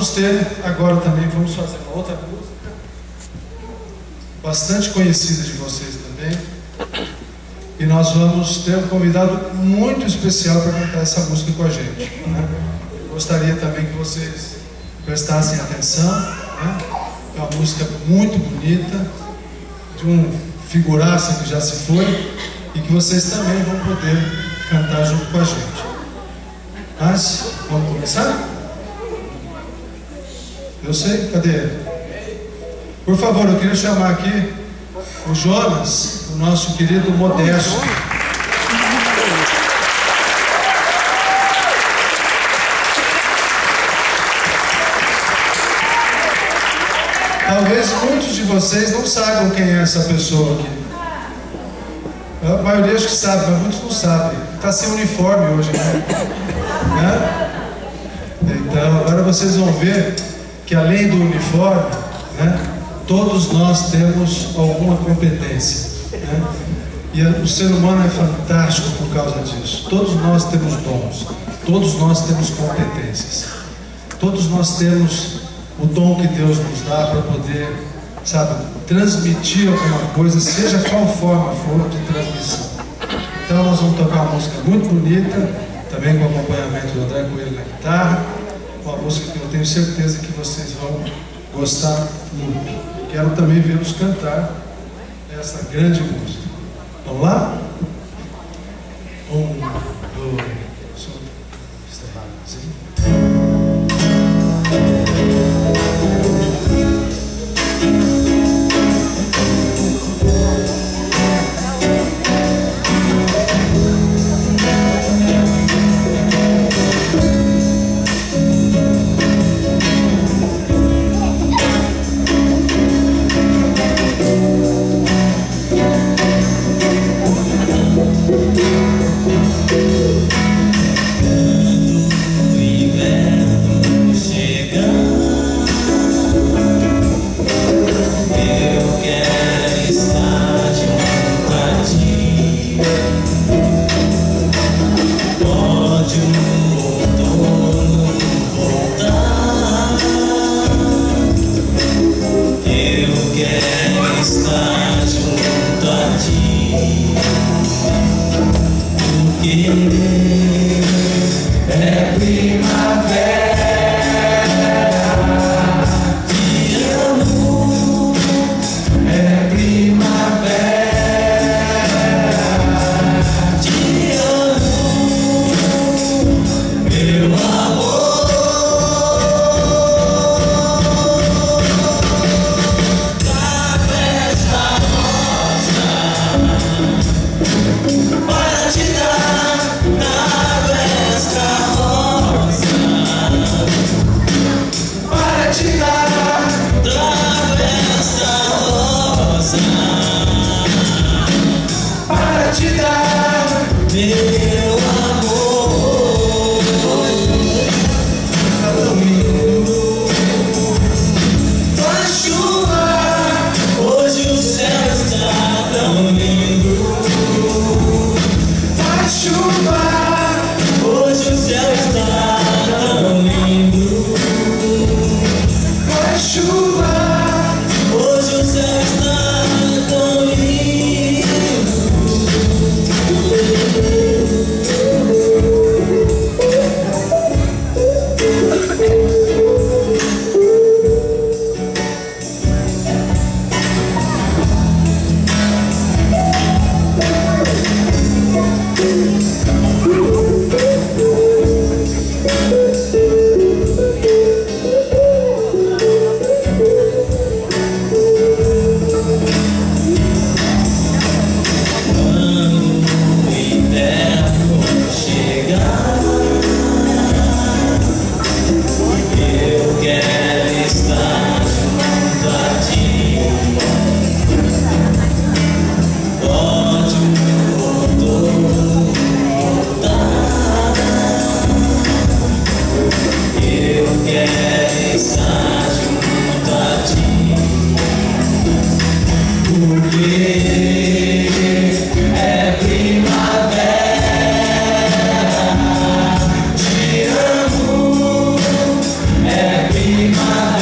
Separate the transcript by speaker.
Speaker 1: vamos ter agora também, vamos fazer uma outra música, bastante conhecida de vocês também. E nós vamos ter um convidado muito especial para cantar essa música com a gente, né? Eu gostaria também que vocês prestassem atenção, né? É uma música muito bonita, de um figuraça que já se foi, e que vocês também vão poder cantar junto com a gente. Mas, vamos começar? Eu sei, cadê ele? Por favor, eu queria chamar aqui o Jonas, o nosso querido Modesto. Talvez muitos de vocês não saibam quem é essa pessoa aqui. A maioria acho que sabe, mas muitos não sabem. Está sem uniforme hoje, né? Então, agora vocês vão ver que além do uniforme, né, todos nós temos alguma competência, né? E o ser humano é fantástico por causa disso. Todos nós temos dons, todos nós temos competências, todos nós temos o dom que Deus nos dá para poder, sabe, transmitir alguma coisa, seja qual forma for de transmissão. Então nós vamos tocar uma música muito bonita, também com acompanhamento do André Coelho na guitarra, uma música que eu tenho certeza que vocês vão gostar muito. Quero também vê-los cantar essa grande música. Vamos lá? 1, 2, 3.
Speaker 2: primavera.